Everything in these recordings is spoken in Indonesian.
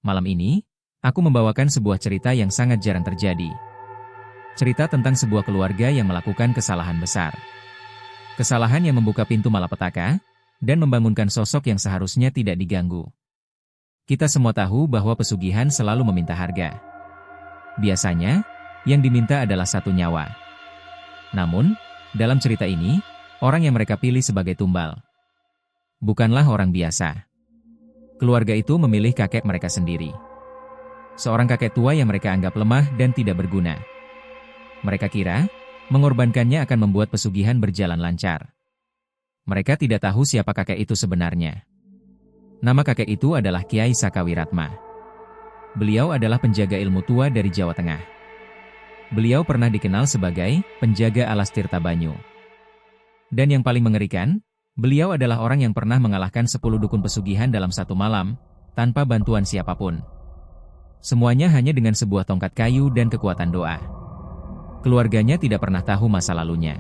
Malam ini, aku membawakan sebuah cerita yang sangat jarang terjadi. Cerita tentang sebuah keluarga yang melakukan kesalahan besar. Kesalahan yang membuka pintu malapetaka, dan membangunkan sosok yang seharusnya tidak diganggu. Kita semua tahu bahwa pesugihan selalu meminta harga. Biasanya, yang diminta adalah satu nyawa. Namun, dalam cerita ini, orang yang mereka pilih sebagai tumbal bukanlah orang biasa. Keluarga itu memilih kakek mereka sendiri. Seorang kakek tua yang mereka anggap lemah dan tidak berguna. Mereka kira, mengorbankannya akan membuat pesugihan berjalan lancar. Mereka tidak tahu siapa kakek itu sebenarnya. Nama kakek itu adalah Kiai Saka Wiratma. Beliau adalah penjaga ilmu tua dari Jawa Tengah. Beliau pernah dikenal sebagai penjaga alas tirta banyu. Dan yang paling mengerikan, beliau adalah orang yang pernah mengalahkan 10 dukun pesugihan dalam satu malam, tanpa bantuan siapapun. Semuanya hanya dengan sebuah tongkat kayu dan kekuatan doa. Keluarganya tidak pernah tahu masa lalunya.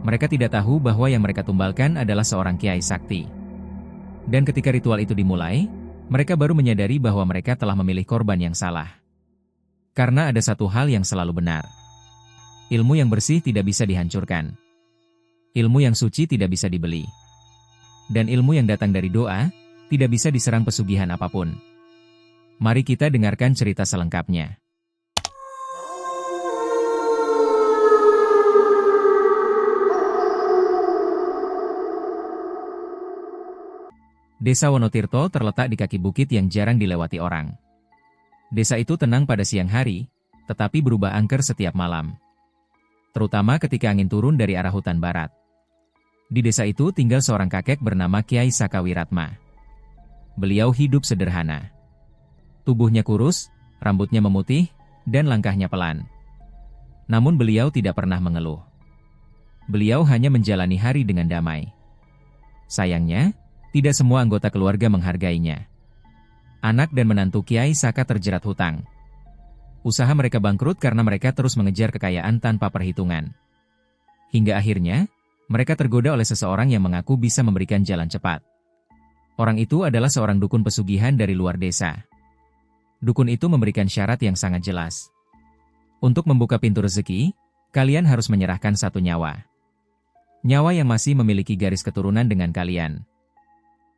Mereka tidak tahu bahwa yang mereka tumbalkan adalah seorang kiai sakti. Dan ketika ritual itu dimulai, mereka baru menyadari bahwa mereka telah memilih korban yang salah. Karena ada satu hal yang selalu benar. Ilmu yang bersih tidak bisa dihancurkan. Ilmu yang suci tidak bisa dibeli. Dan ilmu yang datang dari doa, tidak bisa diserang pesugihan apapun. Mari kita dengarkan cerita selengkapnya. Desa Wonotirto terletak di kaki bukit yang jarang dilewati orang. Desa itu tenang pada siang hari, tetapi berubah angker setiap malam. Terutama ketika angin turun dari arah hutan barat. Di desa itu tinggal seorang kakek bernama Kiai Saka Wiratma. Beliau hidup sederhana. Tubuhnya kurus, rambutnya memutih, dan langkahnya pelan. Namun beliau tidak pernah mengeluh. Beliau hanya menjalani hari dengan damai. Sayangnya, tidak semua anggota keluarga menghargainya. Anak dan menantu Kiai Saka terjerat hutang. Usaha mereka bangkrut karena mereka terus mengejar kekayaan tanpa perhitungan. Hingga akhirnya, mereka tergoda oleh seseorang yang mengaku bisa memberikan jalan cepat. Orang itu adalah seorang dukun pesugihan dari luar desa. Dukun itu memberikan syarat yang sangat jelas. Untuk membuka pintu rezeki, kalian harus menyerahkan satu nyawa. Nyawa yang masih memiliki garis keturunan dengan kalian.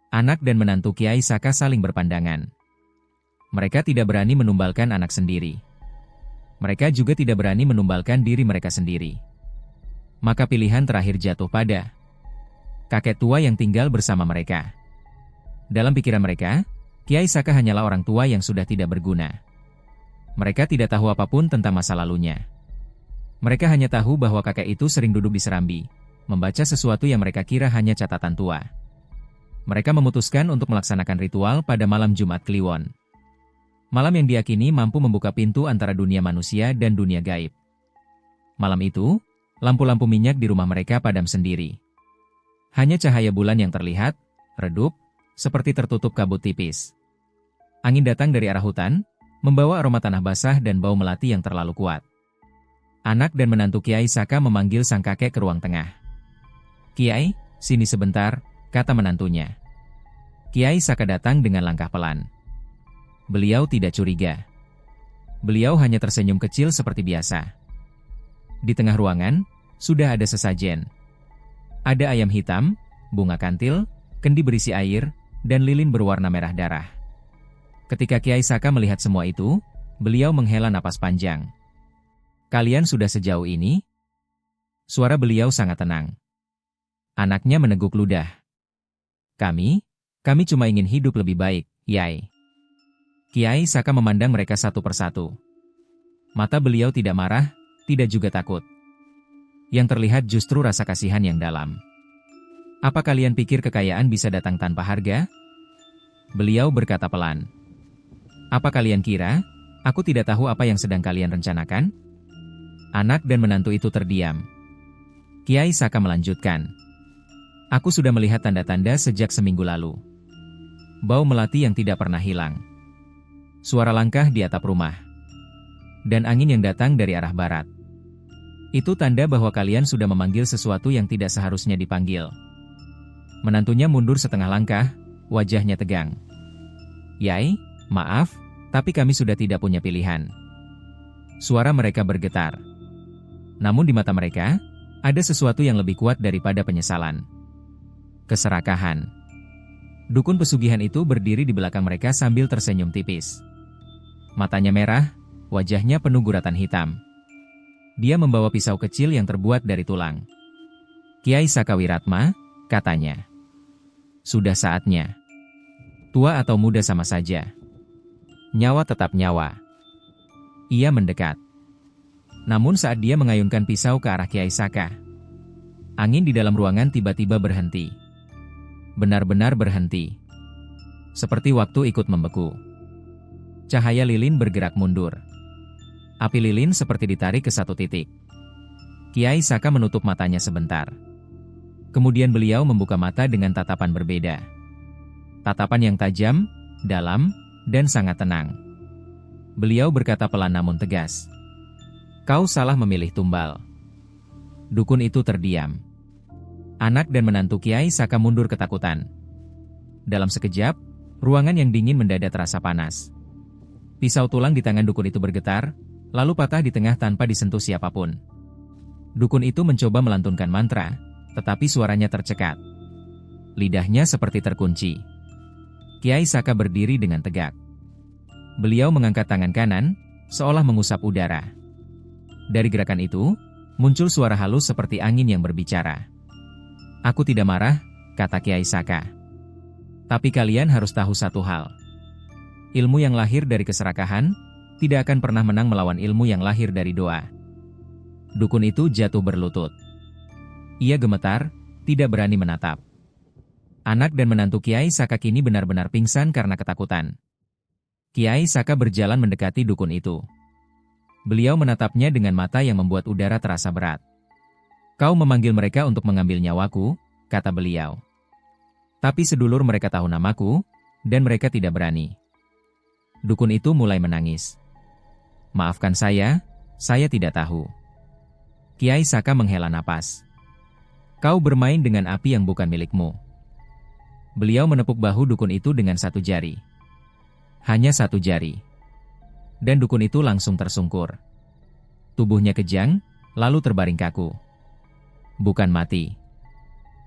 Anak dan menantu Kiai Saka saling berpandangan. Mereka tidak berani menumbalkan anak sendiri. Mereka juga tidak berani menumbalkan diri mereka sendiri. Maka pilihan terakhir jatuh pada kakek tua yang tinggal bersama mereka. Dalam pikiran mereka, Kiai Saka hanyalah orang tua yang sudah tidak berguna. Mereka tidak tahu apapun tentang masa lalunya. Mereka hanya tahu bahwa kakek itu sering duduk di serambi, membaca sesuatu yang mereka kira hanya catatan tua. Mereka memutuskan untuk melaksanakan ritual pada malam Jumat Kliwon. Malam yang diyakini mampu membuka pintu antara dunia manusia dan dunia gaib. Malam itu, lampu-lampu minyak di rumah mereka padam sendiri. Hanya cahaya bulan yang terlihat, redup, seperti tertutup kabut tipis. Angin datang dari arah hutan, membawa aroma tanah basah dan bau melati yang terlalu kuat. Anak dan menantu Kiai Saka memanggil sang kakek ke ruang tengah. "Kiai, sini sebentar," kata menantunya. Kiai Saka datang dengan langkah pelan. Beliau tidak curiga. Beliau hanya tersenyum kecil seperti biasa. Di tengah ruangan, sudah ada sesajen. Ada ayam hitam, bunga kantil, kendi berisi air, dan lilin berwarna merah darah. Ketika Kiai Saka melihat semua itu, beliau menghela napas panjang. "Kalian sudah sejauh ini?" Suara beliau sangat tenang. Anaknya meneguk ludah. Kami cuma ingin hidup lebih baik, Yai." Kiai Saka memandang mereka satu persatu. Mata beliau tidak marah, tidak juga takut. Yang terlihat justru rasa kasihan yang dalam. "Apa kalian pikir kekayaan bisa datang tanpa harga?" Beliau berkata pelan. "Apa kalian kira, aku tidak tahu apa yang sedang kalian rencanakan?" Anak dan menantu itu terdiam. Kiai Saka melanjutkan. "Aku sudah melihat tanda-tanda sejak seminggu lalu. Bau melati yang tidak pernah hilang. Suara langkah di atap rumah. Dan angin yang datang dari arah barat. Itu tanda bahwa kalian sudah memanggil sesuatu yang tidak seharusnya dipanggil." Menantunya mundur setengah langkah, wajahnya tegang. "Yai, Maaf, tapi kami sudah tidak punya pilihan. Suara mereka bergetar. Namun di mata mereka, ada sesuatu yang lebih kuat daripada penyesalan. Keserakahan. Dukun pesugihan itu berdiri di belakang mereka sambil tersenyum tipis. Matanya merah, wajahnya penuh guratan hitam. Dia membawa pisau kecil yang terbuat dari tulang. Kiai Sakawiratma, katanya. Sudah saatnya. Tua atau muda sama saja. Nyawa tetap nyawa. Ia mendekat. Namun saat dia mengayunkan pisau ke arah Kiai Saka, angin di dalam ruangan tiba-tiba berhenti. Benar-benar berhenti. Seperti waktu ikut membeku. Cahaya lilin bergerak mundur. Api lilin seperti ditarik ke satu titik. Kiai Saka menutup matanya sebentar. Kemudian beliau membuka mata dengan tatapan berbeda. Tatapan yang tajam, dalam, dan sangat tenang. Beliau berkata pelan namun tegas. Kau salah memilih tumbal. Dukun itu terdiam. Anak dan menantu Kiai Saka mundur ketakutan. Dalam sekejap, ruangan yang dingin mendadak terasa panas. Pisau tulang di tangan dukun itu bergetar, lalu patah di tengah tanpa disentuh siapapun. Dukun itu mencoba melantunkan mantra, tetapi suaranya tercekat. Lidahnya seperti terkunci. Kiai Saka berdiri dengan tegak. Beliau mengangkat tangan kanan, seolah mengusap udara. Dari gerakan itu, muncul suara halus seperti angin yang berbicara. Aku tidak marah, kata Kiai Saka. Tapi kalian harus tahu satu hal. Ilmu yang lahir dari keserakahan, tidak akan pernah menang melawan ilmu yang lahir dari doa. Dukun itu jatuh berlutut. Ia gemetar, tidak berani menatap. Anak dan menantu Kiai Saka kini benar-benar pingsan karena ketakutan. Kiai Saka berjalan mendekati dukun itu. Beliau menatapnya dengan mata yang membuat udara terasa berat. Kau memanggil mereka untuk mengambil nyawaku, kata beliau. Tapi sedulur mereka tahu namaku, dan mereka tidak berani. Dukun itu mulai menangis. Maafkan saya tidak tahu. Kiai Saka menghela napas. Kau bermain dengan api yang bukan milikmu. Beliau menepuk bahu dukun itu dengan satu jari. Hanya satu jari. Dan dukun itu langsung tersungkur. Tubuhnya kejang, lalu terbaring kaku. Bukan mati.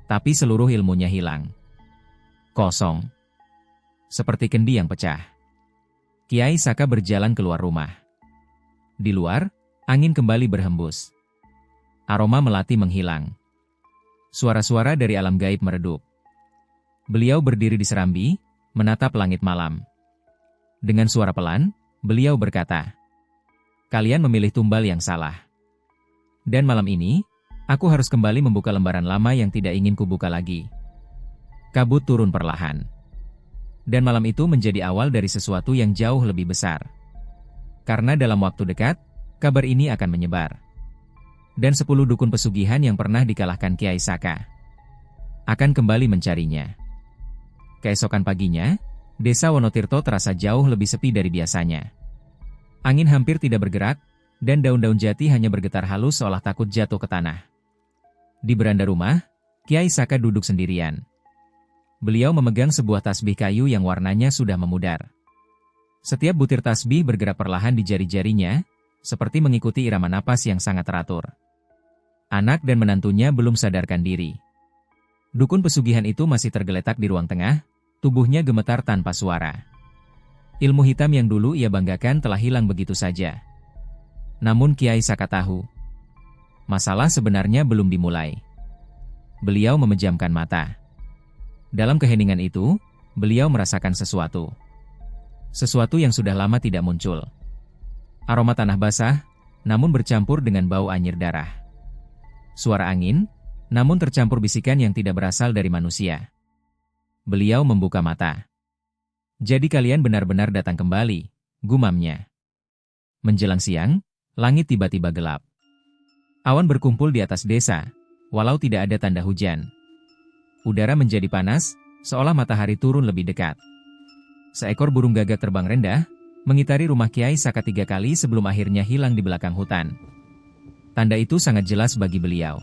Tapi seluruh ilmunya hilang. Kosong. Seperti kendi yang pecah. Kiai Saka berjalan keluar rumah. Di luar, angin kembali berhembus. Aroma melati menghilang. Suara-suara dari alam gaib meredup. Beliau berdiri di serambi, menatap langit malam. Dengan suara pelan, beliau berkata, kalian memilih tumbal yang salah. Dan malam ini, aku harus kembali membuka lembaran lama yang tidak ingin kubuka lagi. Kabut turun perlahan. Dan malam itu menjadi awal dari sesuatu yang jauh lebih besar. Karena dalam waktu dekat, kabar ini akan menyebar. Dan 10 dukun pesugihan yang pernah dikalahkan Kiai Saka akan kembali mencarinya. Keesokan paginya, Desa Wonotirto terasa jauh lebih sepi dari biasanya. Angin hampir tidak bergerak, dan daun-daun jati hanya bergetar halus seolah takut jatuh ke tanah. Di beranda rumah, Kiai Saka duduk sendirian. Beliau memegang sebuah tasbih kayu yang warnanya sudah memudar. Setiap butir tasbih bergerak perlahan di jari-jarinya, seperti mengikuti irama napas yang sangat teratur. Anak dan menantunya belum sadarkan diri. Dukun pesugihan itu masih tergeletak di ruang tengah, tubuhnya gemetar tanpa suara. Ilmu hitam yang dulu ia banggakan telah hilang begitu saja. Namun Kiai Saka tahu, masalah sebenarnya belum dimulai. Beliau memejamkan mata. Dalam keheningan itu, beliau merasakan sesuatu. Sesuatu yang sudah lama tidak muncul. Aroma tanah basah, namun bercampur dengan bau anyir darah. Suara angin, namun tercampur bisikan yang tidak berasal dari manusia. Beliau membuka mata. Jadi kalian benar-benar datang kembali, gumamnya. Menjelang siang, langit tiba-tiba gelap. Awan berkumpul di atas desa, walau tidak ada tanda hujan. Udara menjadi panas, seolah matahari turun lebih dekat. Seekor burung gagak terbang rendah, mengitari rumah Kiai Saka 3 kali sebelum akhirnya hilang di belakang hutan. Tanda itu sangat jelas bagi beliau.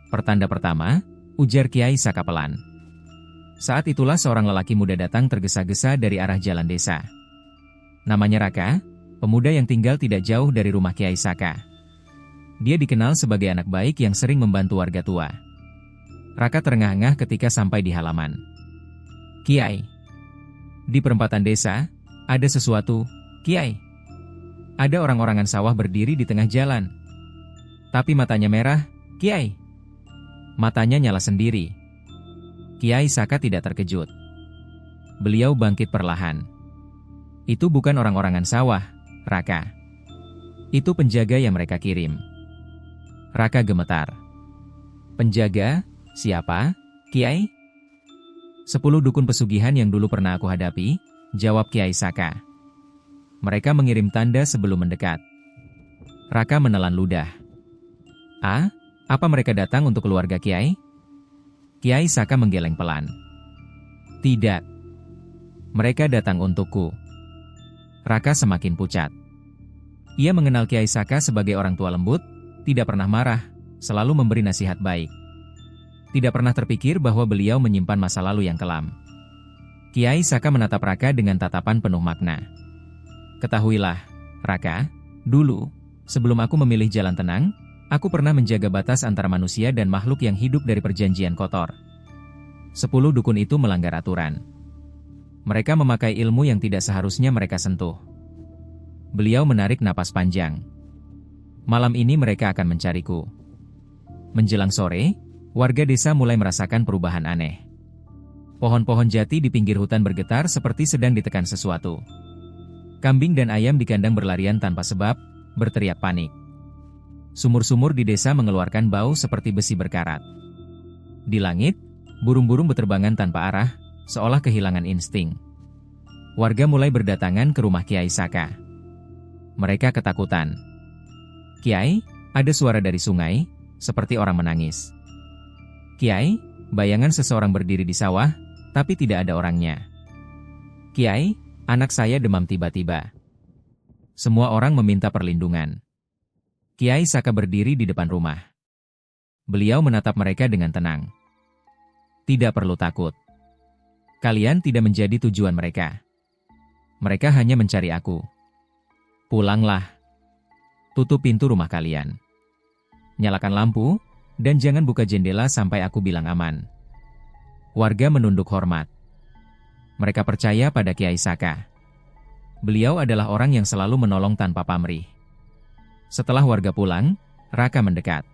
Pertanda pertama, ujar Kiai Saka pelan. Saat itulah seorang lelaki muda datang tergesa-gesa dari arah jalan desa. Namanya Raka, pemuda yang tinggal tidak jauh dari rumah Kiai Saka. Dia dikenal sebagai anak baik yang sering membantu warga tua. Raka terengah-engah ketika sampai di halaman. Kiai. Di perempatan desa, ada sesuatu, Kiai. Ada orang-orangan sawah berdiri di tengah jalan. Tapi matanya merah, Kiai. Matanya nyala sendiri. Kiai Saka tidak terkejut. Beliau bangkit perlahan. Itu bukan orang-orangan sawah, Raka. Itu penjaga yang mereka kirim. Raka gemetar. Penjaga? Siapa, Kiai? 10 dukun pesugihan yang dulu pernah aku hadapi, jawab Kiai Saka. Mereka mengirim tanda sebelum mendekat. Raka menelan ludah. Ah, apa mereka datang untuk keluarga Kiai? Kiai Saka menggeleng pelan. Tidak. Mereka datang untukku. Raka semakin pucat. Ia mengenal Kiai Saka sebagai orang tua lembut, tidak pernah marah, selalu memberi nasihat baik. Tidak pernah terpikir bahwa beliau menyimpan masa lalu yang kelam. Kiai Saka menatap Raka dengan tatapan penuh makna. Ketahuilah, Raka, dulu, sebelum aku memilih jalan tenang, aku pernah menjaga batas antara manusia dan makhluk yang hidup dari perjanjian kotor. 10 dukun itu melanggar aturan. Mereka memakai ilmu yang tidak seharusnya mereka sentuh. Beliau menarik napas panjang. Malam ini mereka akan mencariku. Menjelang sore, warga desa mulai merasakan perubahan aneh. Pohon-pohon jati di pinggir hutan bergetar seperti sedang ditekan sesuatu. Kambing dan ayam di kandang berlarian tanpa sebab, berteriak panik. Sumur-sumur di desa mengeluarkan bau seperti besi berkarat. Di langit, burung-burung berterbangan tanpa arah, seolah kehilangan insting. Warga mulai berdatangan ke rumah Kiai Saka. Mereka ketakutan. Kiai, ada suara dari sungai, seperti orang menangis. Kiai, bayangan seseorang berdiri di sawah, tapi tidak ada orangnya. Kiai, anak saya demam tiba-tiba. Semua orang meminta perlindungan. Kiai Saka berdiri di depan rumah. Beliau menatap mereka dengan tenang. Tidak perlu takut. Kalian tidak menjadi tujuan mereka. Mereka hanya mencari aku. Pulanglah. Tutup pintu rumah kalian. Nyalakan lampu, dan jangan buka jendela sampai aku bilang aman. Warga menunduk hormat. Mereka percaya pada Kiai Saka. Beliau adalah orang yang selalu menolong tanpa pamrih. Setelah warga pulang, Raka mendekat.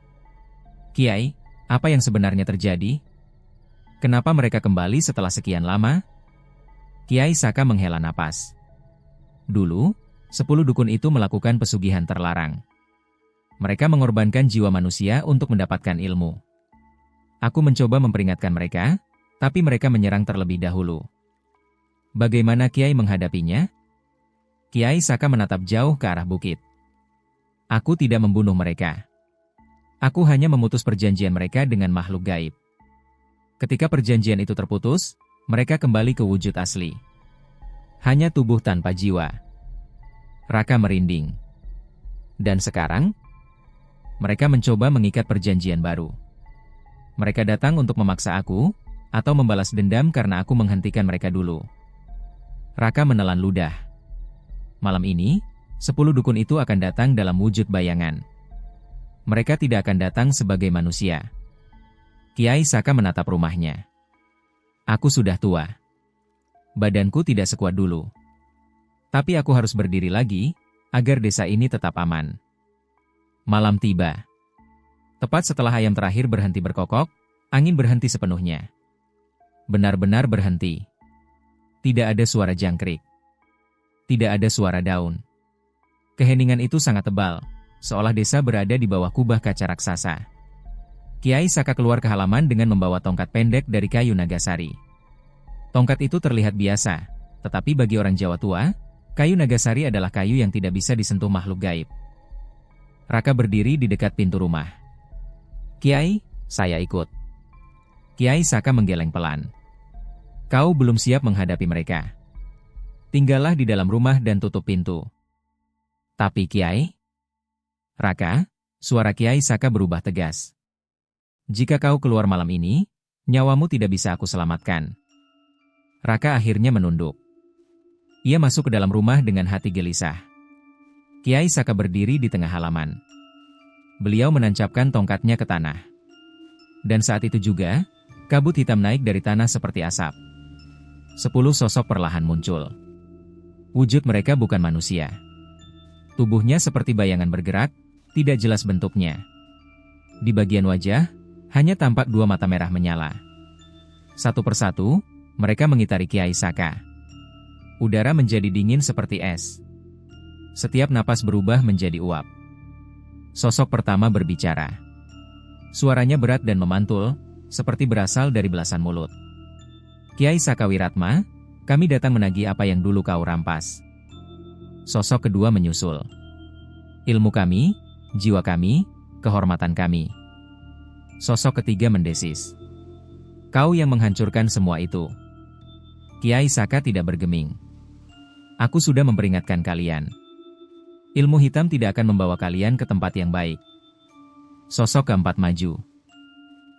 Kiai, apa yang sebenarnya terjadi? Kenapa mereka kembali setelah sekian lama? Kiai Saka menghela napas. Dulu, 10 dukun itu melakukan pesugihan terlarang. Mereka mengorbankan jiwa manusia untuk mendapatkan ilmu. Aku mencoba memperingatkan mereka, tapi mereka menyerang terlebih dahulu. Bagaimana Kiai menghadapinya? Kiai Saka menatap jauh ke arah bukit. Aku tidak membunuh mereka. Aku hanya memutus perjanjian mereka dengan makhluk gaib. Ketika perjanjian itu terputus, mereka kembali ke wujud asli. Hanya tubuh tanpa jiwa. Raka merinding. Dan sekarang, mereka mencoba mengikat perjanjian baru. Mereka datang untuk memaksa aku, atau membalas dendam karena aku menghentikan mereka dulu. Raka menelan ludah. Malam ini, 10 dukun itu akan datang dalam wujud bayangan. Mereka tidak akan datang sebagai manusia. Kiai Saka menatap rumahnya. Aku sudah tua. Badanku tidak sekuat dulu. Tapi aku harus berdiri lagi, agar desa ini tetap aman. Malam tiba. Tepat setelah ayam terakhir berhenti berkokok, angin berhenti sepenuhnya. Benar-benar berhenti. Tidak ada suara jangkrik. Tidak ada suara daun. Keheningan itu sangat tebal, seolah desa berada di bawah kubah kaca raksasa. Kiai Saka keluar ke halaman dengan membawa tongkat pendek dari kayu nagasari. Tongkat itu terlihat biasa, tetapi bagi orang Jawa tua, kayu nagasari adalah kayu yang tidak bisa disentuh makhluk gaib. Raka berdiri di dekat pintu rumah. Kiai, saya ikut. Kiai Saka menggeleng pelan. Kau belum siap menghadapi mereka. Tinggallah di dalam rumah dan tutup pintu. Tapi Kiai? Raka, suara Kiai Saka berubah tegas. Jika kau keluar malam ini, nyawamu tidak bisa aku selamatkan. Raka akhirnya menunduk. Ia masuk ke dalam rumah dengan hati gelisah. Kiai Saka berdiri di tengah halaman. Beliau menancapkan tongkatnya ke tanah. Dan saat itu juga, kabut hitam naik dari tanah seperti asap. 10 sosok perlahan muncul. Wujud mereka bukan manusia. Tubuhnya seperti bayangan bergerak, tidak jelas bentuknya. Di bagian wajah, hanya tampak 2 mata merah menyala. Satu persatu, mereka mengitari Kiai Saka. Udara menjadi dingin seperti es. Setiap napas berubah menjadi uap. Sosok pertama berbicara. Suaranya berat dan memantul, seperti berasal dari belasan mulut. Kiai Saka Wiratma, kami datang menagih apa yang dulu kau rampas. Sosok kedua menyusul. Ilmu kami, jiwa kami, kehormatan kami. Sosok ketiga mendesis. Kau yang menghancurkan semua itu. Kiai Saka tidak bergeming. Aku sudah memperingatkan kalian. Ilmu hitam tidak akan membawa kalian ke tempat yang baik. Sosok keempat maju.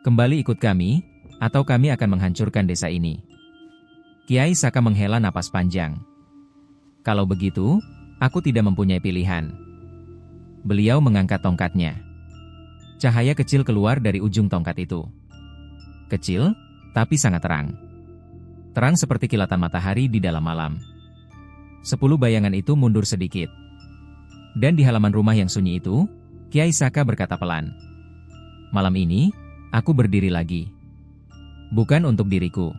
Kembali ikut kami, atau kami akan menghancurkan desa ini. Kiai Saka menghela napas panjang. Kalau begitu, aku tidak mempunyai pilihan. Beliau mengangkat tongkatnya. Cahaya kecil keluar dari ujung tongkat itu. Kecil, tapi sangat terang. Terang seperti kilatan matahari di dalam malam. 10 bayangan itu mundur sedikit. Dan di halaman rumah yang sunyi itu, Kiai Saka berkata pelan. Malam ini, aku berdiri lagi. Bukan untuk diriku.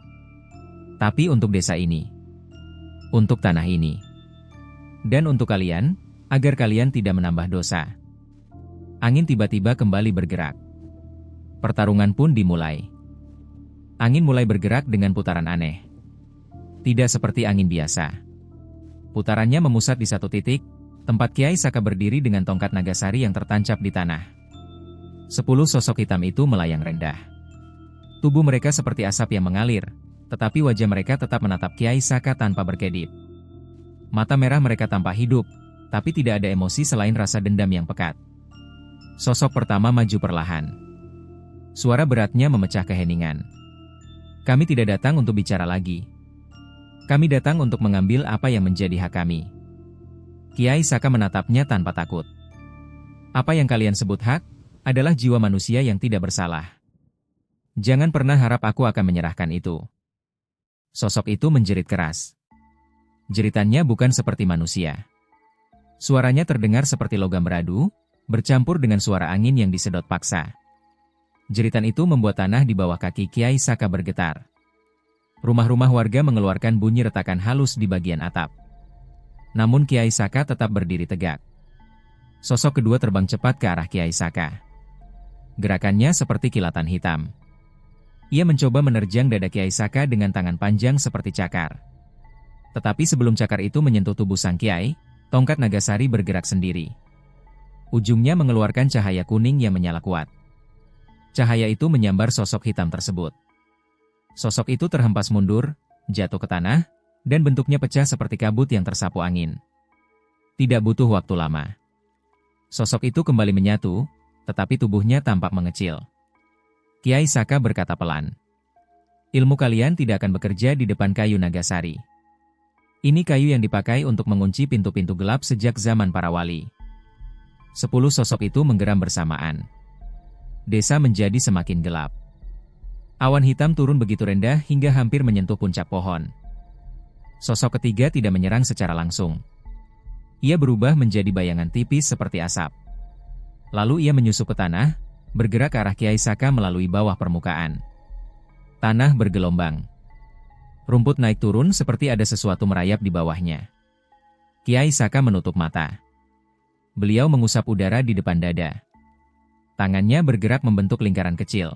Tapi untuk desa ini. Untuk tanah ini. Dan untuk kalian, agar kalian tidak menambah dosa. Angin tiba-tiba kembali bergerak. Pertarungan pun dimulai. Angin mulai bergerak dengan putaran aneh. Tidak seperti angin biasa. Putarannya memusat di satu titik, tempat Kiai Saka berdiri dengan tongkat Nagasari yang tertancap di tanah. 10 sosok hitam itu melayang rendah. Tubuh mereka seperti asap yang mengalir, tetapi wajah mereka tetap menatap Kiai Saka tanpa berkedip. Mata merah mereka tampak hidup, tapi tidak ada emosi selain rasa dendam yang pekat. Sosok pertama maju perlahan. Suara beratnya memecah keheningan. Kami tidak datang untuk bicara lagi. Kami datang untuk mengambil apa yang menjadi hak kami. Kiai Saka menatapnya tanpa takut. Apa yang kalian sebut hak, adalah jiwa manusia yang tidak bersalah. Jangan pernah harap aku akan menyerahkan itu. Sosok itu menjerit keras. Jeritannya bukan seperti manusia. Suaranya terdengar seperti logam beradu, bercampur dengan suara angin yang disedot paksa. Jeritan itu membuat tanah di bawah kaki Kiai Saka bergetar. Rumah-rumah warga mengeluarkan bunyi retakan halus di bagian atap. Namun Kiai Saka tetap berdiri tegak. Sosok kedua terbang cepat ke arah Kiai Saka. Gerakannya seperti kilatan hitam. Ia mencoba menerjang dada Kiai Saka dengan tangan panjang seperti cakar. Tetapi sebelum cakar itu menyentuh tubuh sang Kiai, tongkat Nagasari bergerak sendiri. Ujungnya mengeluarkan cahaya kuning yang menyala kuat. Cahaya itu menyambar sosok hitam tersebut. Sosok itu terhempas mundur, jatuh ke tanah, dan bentuknya pecah seperti kabut yang tersapu angin. Tidak butuh waktu lama. Sosok itu kembali menyatu, tetapi tubuhnya tampak mengecil. Kiai Saka berkata pelan. Ilmu kalian tidak akan bekerja di depan kayu Nagasari. Ini kayu yang dipakai untuk mengunci pintu-pintu gelap sejak zaman para wali. 10 sosok itu menggeram bersamaan. Desa menjadi semakin gelap. Awan hitam turun begitu rendah hingga hampir menyentuh puncak pohon. Sosok ketiga tidak menyerang secara langsung. Ia berubah menjadi bayangan tipis seperti asap. Lalu ia menyusup ke tanah, bergerak ke arah Kiai Saka melalui bawah permukaan. Tanah bergelombang. Rumput naik turun seperti ada sesuatu merayap di bawahnya. Kiai Saka menutup mata. Beliau mengusap udara di depan dada. Tangannya bergerak membentuk lingkaran kecil.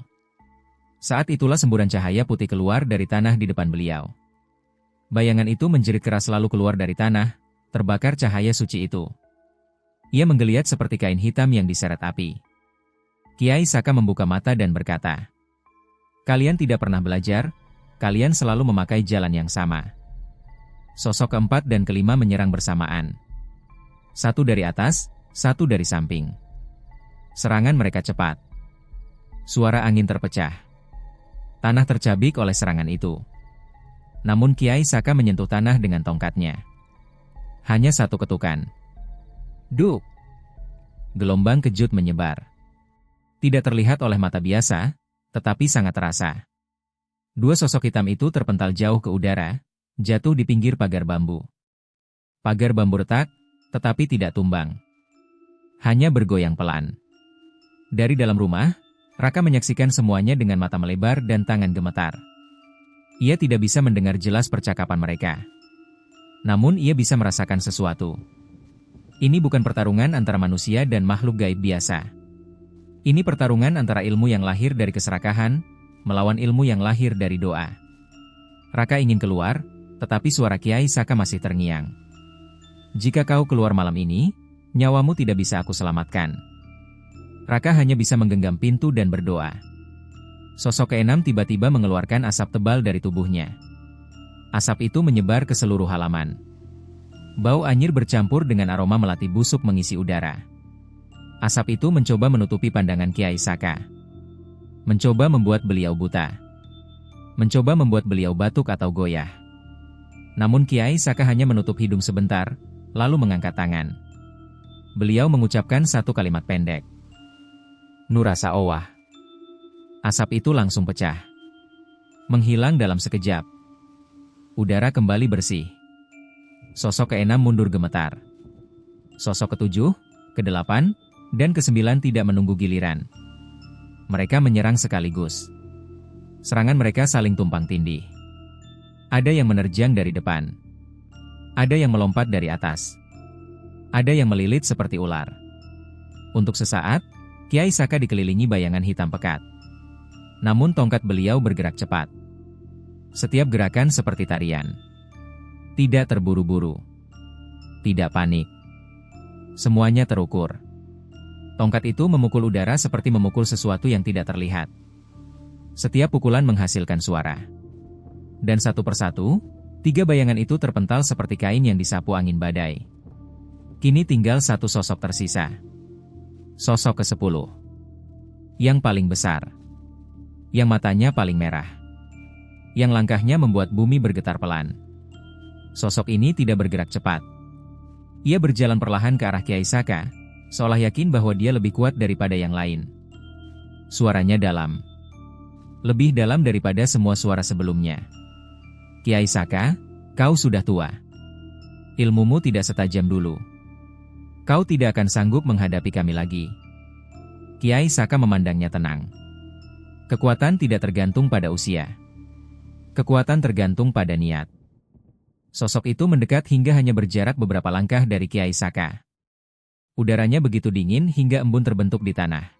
Saat itulah semburan cahaya putih keluar dari tanah di depan beliau. Bayangan itu menjerit keras lalu keluar dari tanah, terbakar cahaya suci itu. Ia menggeliat seperti kain hitam yang diseret api. Kiai Saka membuka mata dan berkata, "Kalian tidak pernah belajar, kalian selalu memakai jalan yang sama." Sosok keempat dan kelima menyerang bersamaan. Satu dari atas, satu dari samping. Serangan mereka cepat. Suara angin terpecah. Tanah tercabik oleh serangan itu. Namun Kiai Saka menyentuh tanah dengan tongkatnya. Hanya satu ketukan. Duk! Gelombang kejut menyebar. Tidak terlihat oleh mata biasa, tetapi sangat terasa. Dua sosok hitam itu terpental jauh ke udara, jatuh di pinggir pagar bambu. Pagar bambu retak, tetapi tidak tumbang. Hanya bergoyang pelan. Dari dalam rumah, Raka menyaksikan semuanya dengan mata melebar dan tangan gemetar. Ia tidak bisa mendengar jelas percakapan mereka. Namun ia bisa merasakan sesuatu. Ini bukan pertarungan antara manusia dan makhluk gaib biasa. Ini pertarungan antara ilmu yang lahir dari keserakahan, melawan ilmu yang lahir dari doa. Raka ingin keluar, tetapi suara Kiai Saka masih terngiang. Jika kau keluar malam ini, nyawamu tidak bisa aku selamatkan. Raka hanya bisa menggenggam pintu dan berdoa. Sosok keenam tiba-tiba mengeluarkan asap tebal dari tubuhnya. Asap itu menyebar ke seluruh halaman. Bau anyir bercampur dengan aroma melati busuk mengisi udara. Asap itu mencoba menutupi pandangan Kiai Saka. Mencoba membuat beliau buta. Mencoba membuat beliau batuk atau goyah. Namun Kiai Saka hanya menutup hidung sebentar, lalu mengangkat tangan. Beliau mengucapkan satu kalimat pendek. Nurasa Owah. Asap itu langsung pecah. Menghilang dalam sekejap. Udara kembali bersih. Sosok keenam mundur gemetar. Sosok ketujuh, kedelapan, dan kesembilan tidak menunggu giliran. Mereka menyerang sekaligus. Serangan mereka saling tumpang tindih. Ada yang menerjang dari depan. Ada yang melompat dari atas. Ada yang melilit seperti ular. Untuk sesaat, Kiai Saka dikelilingi bayangan hitam pekat. Namun tongkat beliau bergerak cepat. Setiap gerakan seperti tarian. Tidak terburu-buru. Tidak panik. Semuanya terukur. Tongkat itu memukul udara seperti memukul sesuatu yang tidak terlihat. Setiap pukulan menghasilkan suara. Dan satu persatu, tiga bayangan itu terpental seperti kain yang disapu angin badai. Kini tinggal satu sosok tersisa. Sosok ke-10. Yang paling besar. Yang matanya paling merah. Yang langkahnya membuat bumi bergetar pelan. Sosok ini tidak bergerak cepat. Ia berjalan perlahan ke arah Kiai Saka, seolah yakin bahwa dia lebih kuat daripada yang lain. Suaranya dalam. Lebih dalam daripada semua suara sebelumnya. Kiai Saka, kau sudah tua. Ilmumu tidak setajam dulu. Kau tidak akan sanggup menghadapi kami lagi. Kiai Saka memandangnya tenang. Kekuatan tidak tergantung pada usia. Kekuatan tergantung pada niat. Sosok itu mendekat hingga hanya berjarak beberapa langkah dari Kiai Saka. Udaranya begitu dingin hingga embun terbentuk di tanah.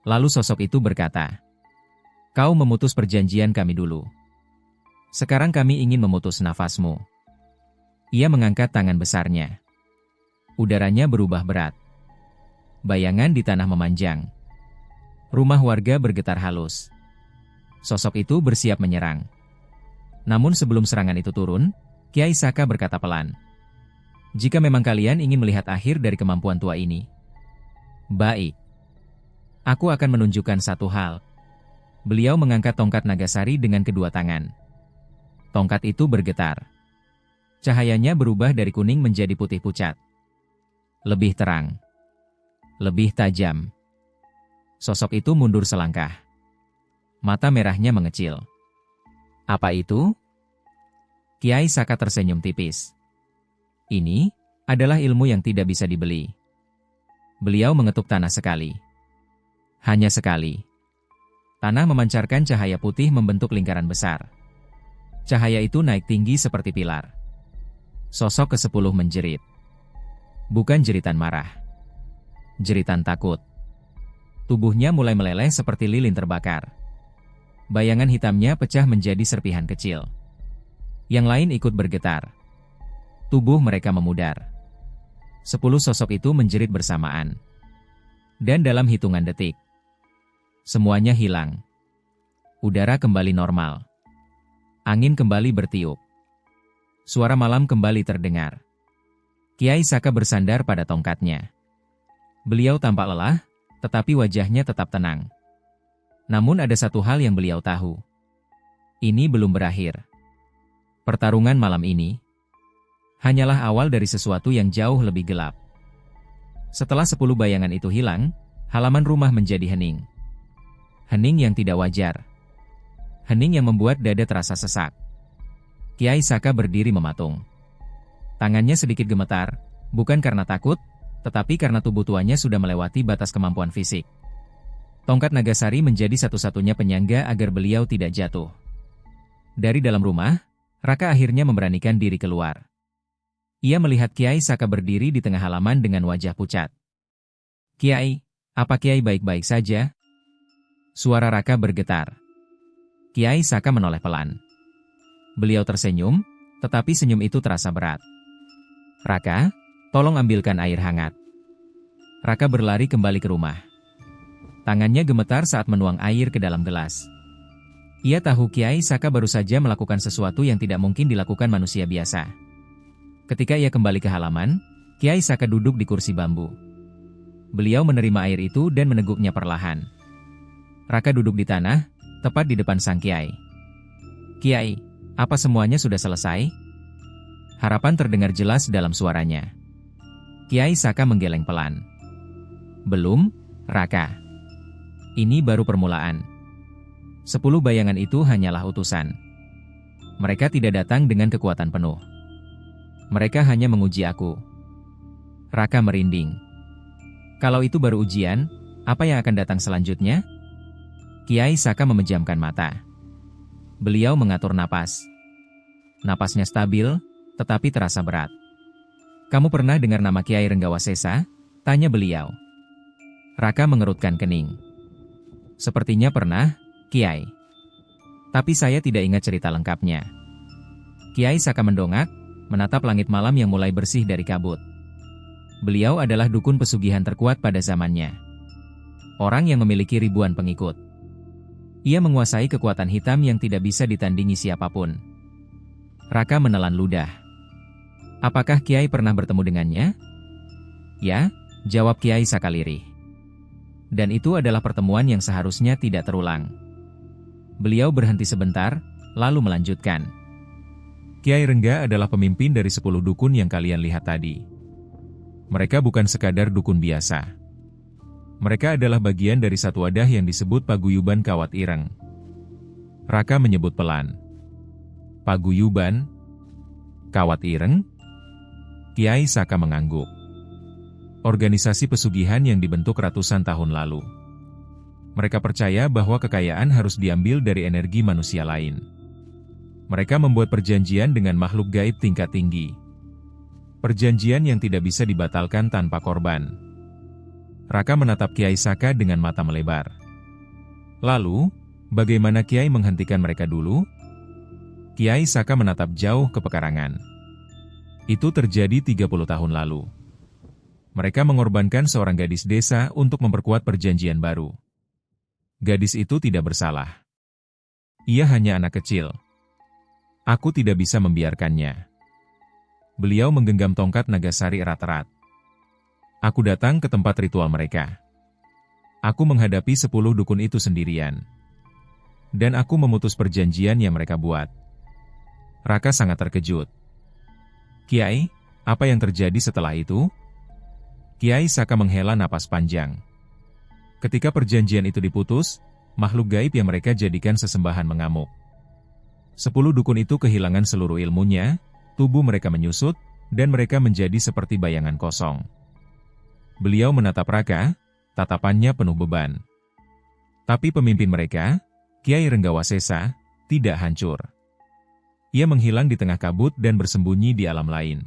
Lalu sosok itu berkata, "Kau memutus perjanjian kami dulu. Sekarang kami ingin memutus nafasmu." Ia mengangkat tangan besarnya. Udaranya berubah berat. Bayangan di tanah memanjang. Rumah warga bergetar halus. Sosok itu bersiap menyerang. Namun sebelum serangan itu turun, Kiai Saka berkata pelan, "Jika memang kalian ingin melihat akhir dari kemampuan tua ini, baik. Aku akan menunjukkan satu hal." Beliau mengangkat tongkat Nagasari dengan kedua tangan. Tongkat itu bergetar. Cahayanya berubah dari kuning menjadi putih pucat. Lebih terang. Lebih tajam. Sosok itu mundur selangkah. Mata merahnya mengecil. "Apa itu?" Kiai Saka tersenyum tipis. "Ini adalah ilmu yang tidak bisa dibeli." Beliau mengetuk tanah sekali. Hanya sekali. Tanah memancarkan cahaya putih membentuk lingkaran besar. Cahaya itu naik tinggi seperti pilar. Sosok ke-10 menjerit. Bukan jeritan marah. Jeritan takut. Tubuhnya mulai meleleh seperti lilin terbakar. Bayangan hitamnya pecah menjadi serpihan kecil. Yang lain ikut bergetar. Tubuh mereka memudar. 10 sosok itu menjerit bersamaan. Dan dalam hitungan detik, semuanya hilang. Udara kembali normal. Angin kembali bertiup. Suara malam kembali terdengar. Kiai Saka bersandar pada tongkatnya. Beliau tampak lelah, tetapi wajahnya tetap tenang. Namun ada satu hal yang beliau tahu. Ini belum berakhir. Pertarungan malam ini hanyalah awal dari sesuatu yang jauh lebih gelap. Setelah 10 bayangan itu hilang, halaman rumah menjadi hening. Hening yang tidak wajar. Hening yang membuat dada terasa sesak. Kiai Saka berdiri mematung. Tangannya sedikit gemetar, bukan karena takut, tetapi karena tubuh tuanya sudah melewati batas kemampuan fisik. Tongkat Nagasari menjadi satu-satunya penyangga agar beliau tidak jatuh. Dari dalam rumah, Raka akhirnya memberanikan diri keluar. Ia melihat Kiai Saka berdiri di tengah halaman dengan wajah pucat. "Kiai, apa Kiai baik-baik saja?" Suara Raka bergetar. Kiai Saka menoleh pelan. Beliau tersenyum, tetapi senyum itu terasa berat. "Raka, tolong ambilkan air hangat." Raka berlari kembali ke rumah. Tangannya gemetar saat menuang air ke dalam gelas. Ia tahu Kiai Saka baru saja melakukan sesuatu yang tidak mungkin dilakukan manusia biasa. Ketika ia kembali ke halaman, Kiai Saka duduk di kursi bambu. Beliau menerima air itu dan meneguknya perlahan. Raka duduk di tanah, tepat di depan sang Kiai. "Kiai, apa semuanya sudah selesai?" Harapan terdengar jelas dalam suaranya. Kiai Saka menggeleng pelan. "Belum, Raka. Ini baru permulaan. 10 bayangan itu hanyalah utusan. Mereka tidak datang dengan kekuatan penuh. Mereka hanya menguji aku." Raka merinding. Kalau itu baru ujian, apa yang akan datang selanjutnya? Kiai Saka memejamkan mata. Beliau mengatur napas. Napasnya stabil, tetapi terasa berat. "Kamu pernah dengar nama Kiai Renggawasesa?" tanya beliau. Raka mengerutkan kening. "Sepertinya pernah, Kiai. Tapi saya tidak ingat cerita lengkapnya." Kiai Saka mendongak, menatap langit malam yang mulai bersih dari kabut. Beliau adalah dukun pesugihan terkuat pada zamannya. Orang yang memiliki ribuan pengikut. Ia menguasai kekuatan hitam yang tidak bisa ditandingi siapapun. Raka menelan ludah. "Apakah Kiai pernah bertemu dengannya?" "Ya," jawab Kiai Saka lirih. "Dan itu adalah pertemuan yang seharusnya tidak terulang." Beliau berhenti sebentar, lalu melanjutkan. "Kiai Rengga adalah pemimpin dari 10 dukun yang kalian lihat tadi. Mereka bukan sekadar dukun biasa. Mereka adalah bagian dari satu wadah yang disebut Paguyuban Kawat Ireng." Raka menyebut pelan. "Paguyuban? Kawat Ireng?" Kiai Saka mengangguk. "Organisasi pesugihan yang dibentuk ratusan tahun lalu. Mereka percaya bahwa kekayaan harus diambil dari energi manusia lain. Mereka membuat perjanjian dengan makhluk gaib tingkat tinggi. Perjanjian yang tidak bisa dibatalkan tanpa korban." Raka menatap Kiai Saka dengan mata melebar. "Lalu, bagaimana Kiai menghentikan mereka dulu?" Kiai Saka menatap jauh ke pekarangan. "Itu terjadi 30 tahun lalu. Mereka mengorbankan seorang gadis desa untuk memperkuat perjanjian baru. Gadis itu tidak bersalah. Ia hanya anak kecil. Aku tidak bisa membiarkannya." Beliau menggenggam tongkat Nagasari erat-erat. "Aku datang ke tempat ritual mereka. Aku menghadapi 10 dukun itu sendirian. Dan aku memutus perjanjian yang mereka buat." Raka sangat terkejut. "Kiai, apa yang terjadi setelah itu?" Kiai Saka menghela napas panjang. "Ketika perjanjian itu diputus, makhluk gaib yang mereka jadikan sesembahan mengamuk. 10 dukun itu kehilangan seluruh ilmunya, tubuh mereka menyusut, dan mereka menjadi seperti bayangan kosong." Beliau menatap Raka, tatapannya penuh beban. Tapi pemimpin mereka, Kiai Renggawasesa, tidak hancur. Ia menghilang di tengah kabut dan bersembunyi di alam lain.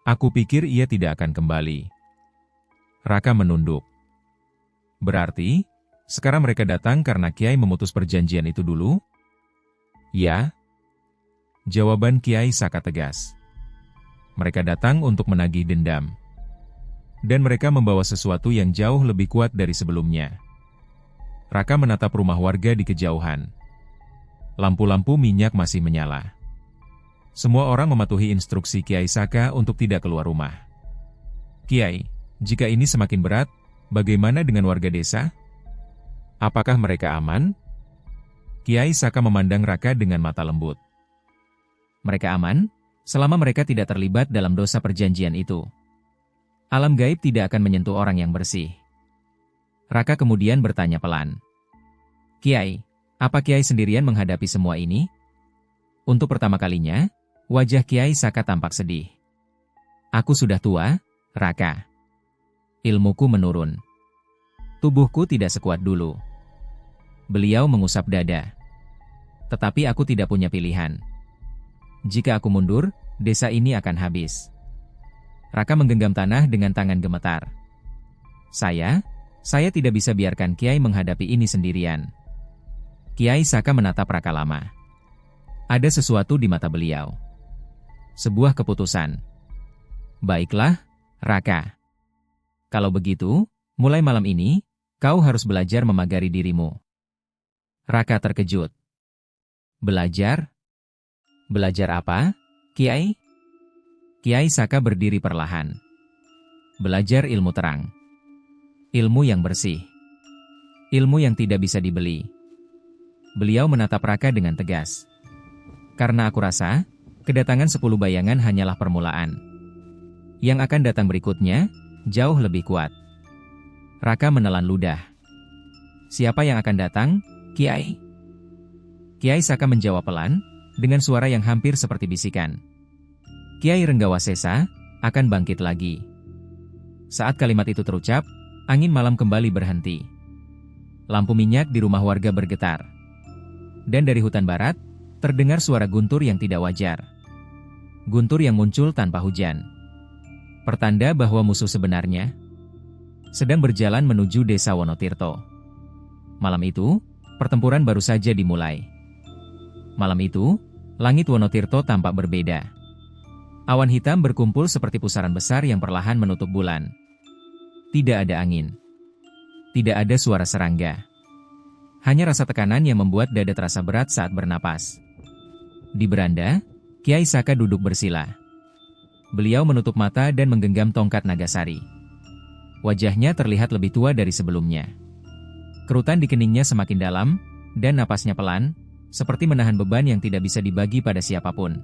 Aku pikir ia tidak akan kembali." Raka menunduk. "Berarti, sekarang mereka datang karena Kiai memutus perjanjian itu dulu?" "Ya." Jawaban Kiai Saka tegas. "Mereka datang untuk menagih dendam. Dan mereka membawa sesuatu yang jauh lebih kuat dari sebelumnya." Raka menatap rumah warga di kejauhan. Lampu-lampu minyak masih menyala. Semua orang mematuhi instruksi Kiai Saka untuk tidak keluar rumah. "Kiai, jika ini semakin berat, bagaimana dengan warga desa? Apakah mereka aman?" Kiai Saka memandang Raka dengan mata lembut. "Mereka aman, selama mereka tidak terlibat dalam dosa perjanjian itu. Alam gaib tidak akan menyentuh orang yang bersih. Raka kemudian bertanya pelan. Kiai, apa Kiai sendirian menghadapi semua ini? Untuk pertama kalinya, wajah Kiai Saka tampak sedih. Aku sudah tua, Raka. Ilmuku menurun. Tubuhku tidak sekuat dulu. Beliau mengusap dada. Tetapi aku tidak punya pilihan. Jika aku mundur, desa ini akan habis. Raka menggenggam tanah dengan tangan gemetar. Saya tidak bisa biarkan Kiai menghadapi ini sendirian. Kiai Saka menatap Raka lama. Ada sesuatu di mata beliau. Sebuah keputusan. Baiklah, Raka. Kalau begitu, mulai malam ini, kau harus belajar memagari dirimu. Raka terkejut. Belajar? Belajar apa, Kiai? Kiai Saka berdiri perlahan. Belajar ilmu terang. Ilmu yang bersih. Ilmu yang tidak bisa dibeli. Beliau menatap Raka dengan tegas. Karena aku rasa, kedatangan 10 bayangan hanyalah permulaan. Yang akan datang berikutnya, jauh lebih kuat. Raka menelan ludah. Siapa yang akan datang, Kiai? Kiai Saka menjawab pelan, dengan suara yang hampir seperti bisikan. Kiai Renggawasesa akan bangkit lagi. Saat kalimat itu terucap, angin malam kembali berhenti. Lampu minyak di rumah warga bergetar. Dan dari hutan barat, terdengar suara guntur yang tidak wajar. Guntur yang muncul tanpa hujan. Pertanda bahwa musuh sebenarnya sedang berjalan menuju desa Wonotirto. Malam itu, pertempuran baru saja dimulai. Malam itu, langit Wonotirto tampak berbeda. Awan hitam berkumpul seperti pusaran besar yang perlahan menutup bulan. Tidak ada angin. Tidak ada suara serangga. Hanya rasa tekanan yang membuat dada terasa berat saat bernapas. Di beranda, Kiai Saka duduk bersila. Beliau menutup mata dan menggenggam tongkat Nagasari. Wajahnya terlihat lebih tua dari sebelumnya. Kerutan di keningnya semakin dalam, dan napasnya pelan, seperti menahan beban yang tidak bisa dibagi pada siapapun.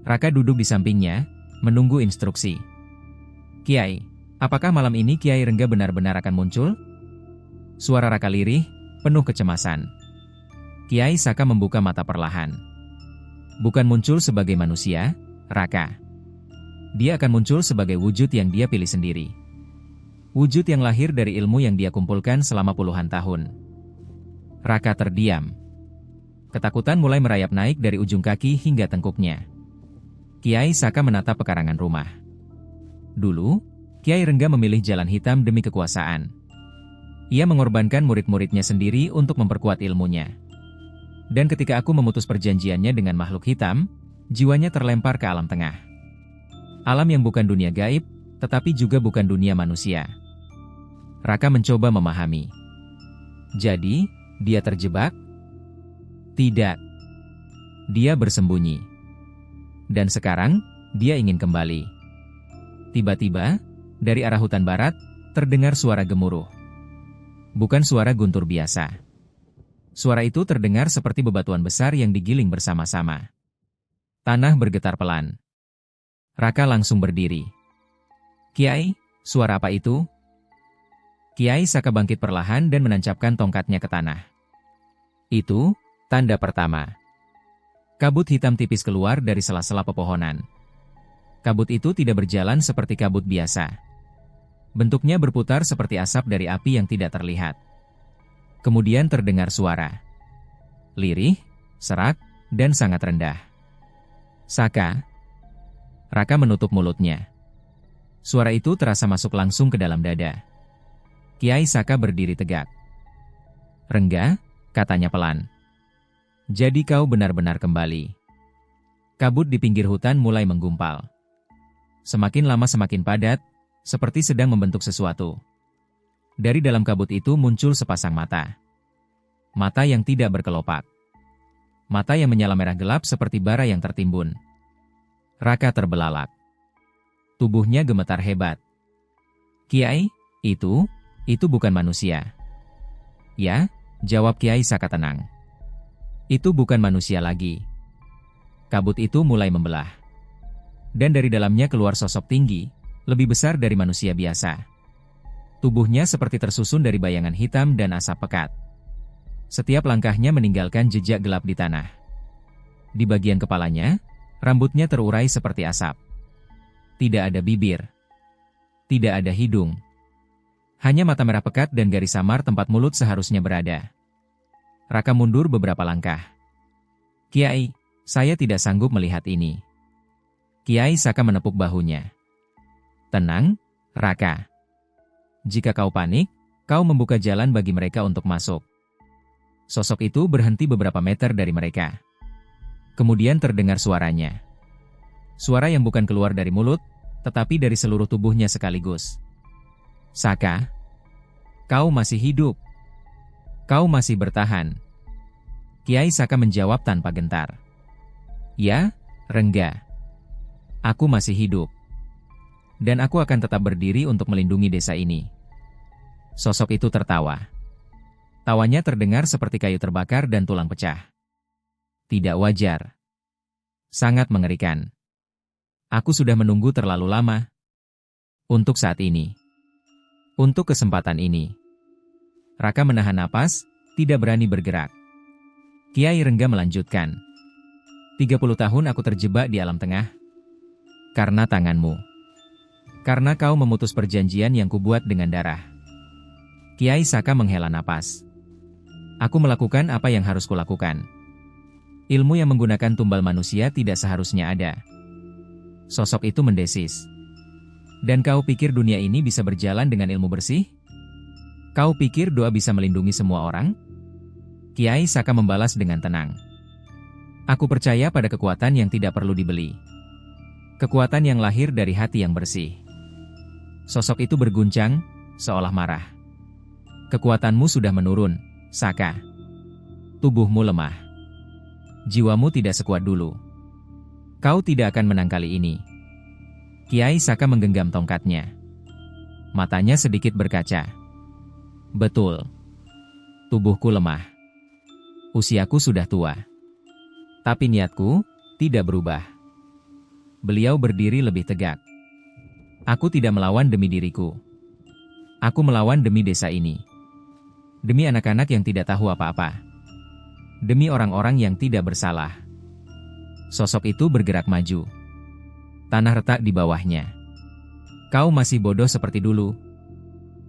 Raka duduk di sampingnya, menunggu instruksi. Kiai, apakah malam ini Kiai Rengga benar-benar akan muncul? Suara Raka lirih, penuh kecemasan. Kiai Saka membuka mata perlahan. Bukan muncul sebagai manusia, Raka. Dia akan muncul sebagai wujud yang dia pilih sendiri. Wujud yang lahir dari ilmu yang dia kumpulkan selama puluhan tahun. Raka terdiam. Ketakutan mulai merayap naik dari ujung kaki hingga tengkuknya. Kiai Saka menatap pekarangan rumah. Dulu, Kiai Rengga memilih jalan hitam demi kekuasaan. Ia mengorbankan murid-muridnya sendiri untuk memperkuat ilmunya. Dan ketika aku memutus perjanjiannya dengan makhluk hitam, jiwanya terlempar ke alam tengah. Alam yang bukan dunia gaib, tetapi juga bukan dunia manusia. Raka mencoba memahami. Jadi, dia terjebak? Tidak. Dia bersembunyi. Dan sekarang, dia ingin kembali. Tiba-tiba, dari arah hutan barat, terdengar suara gemuruh. Bukan suara guntur biasa. Suara itu terdengar seperti bebatuan besar yang digiling bersama-sama. Tanah bergetar pelan. Raka langsung berdiri. Kiai, suara apa itu? Kiai Saka bangkit perlahan dan menancapkan tongkatnya ke tanah. Itu tanda pertama. Kabut hitam tipis keluar dari sela-sela pepohonan. Kabut itu tidak berjalan seperti kabut biasa. Bentuknya berputar seperti asap dari api yang tidak terlihat. Kemudian terdengar suara. Lirih, serak, dan sangat rendah. Saka. Raka menutup mulutnya. Suara itu terasa masuk langsung ke dalam dada. Kiai Saka berdiri tegak. Rengga, katanya pelan. Jadi kau benar-benar kembali. Kabut di pinggir hutan mulai menggumpal. Semakin lama semakin padat, seperti sedang membentuk sesuatu. Dari dalam kabut itu muncul sepasang mata. Mata yang tidak berkelopak. Mata yang menyala merah gelap seperti bara yang tertimbun. Raka terbelalak. Tubuhnya gemetar hebat. Kiai, itu bukan manusia. Ya, jawab Kiai Saka tenang. Itu bukan manusia lagi. Kabut itu mulai membelah. Dan dari dalamnya keluar sosok tinggi, lebih besar dari manusia biasa. Tubuhnya seperti tersusun dari bayangan hitam dan asap pekat. Setiap langkahnya meninggalkan jejak gelap di tanah. Di bagian kepalanya, rambutnya terurai seperti asap. Tidak ada bibir. Tidak ada hidung. Hanya mata merah pekat dan garis samar tempat mulut seharusnya berada. Raka mundur beberapa langkah. Kiai, saya tidak sanggup melihat ini. Kiai Saka menepuk bahunya. Tenang, Raka. Jika kau panik, kau membuka jalan bagi mereka untuk masuk. Sosok itu berhenti beberapa meter dari mereka. Kemudian terdengar suaranya. Suara yang bukan keluar dari mulut, tetapi dari seluruh tubuhnya sekaligus. Saka, kau masih hidup. Kau masih bertahan. Kiai Saka menjawab tanpa gentar. Ya, Rengga. Aku masih hidup. Dan aku akan tetap berdiri untuk melindungi desa ini. Sosok itu tertawa. Tawanya terdengar seperti kayu terbakar dan tulang pecah. Tidak wajar. Sangat mengerikan. Aku sudah menunggu terlalu lama. Untuk saat ini. Untuk kesempatan ini. Raka menahan napas, tidak berani bergerak. Kiai Rengga melanjutkan. 30 tahun aku terjebak di alam tengah. Karena tanganmu. Karena kau memutus perjanjian yang kubuat dengan darah. Kiai Saka menghela napas. Aku melakukan apa yang harus kulakukan. Ilmu yang menggunakan tumbal manusia tidak seharusnya ada. Sosok itu mendesis. Dan kau pikir dunia ini bisa berjalan dengan ilmu bersih? Kau pikir doa bisa melindungi semua orang? Kiai Saka membalas dengan tenang. Aku percaya pada kekuatan yang tidak perlu dibeli. Kekuatan yang lahir dari hati yang bersih. Sosok itu berguncang, seolah marah. Kekuatanmu sudah menurun, Saka. Tubuhmu lemah. Jiwamu tidak sekuat dulu. Kau tidak akan menang kali ini. Kiai Saka menggenggam tongkatnya. Matanya sedikit berkaca. Betul. Tubuhku lemah. Usiaku sudah tua. Tapi niatku tidak berubah. Beliau berdiri lebih tegak. Aku tidak melawan demi diriku. Aku melawan demi desa ini. Demi anak-anak yang tidak tahu apa-apa. Demi orang-orang yang tidak bersalah. Sosok itu bergerak maju. Tanah retak di bawahnya. Kau masih bodoh seperti dulu.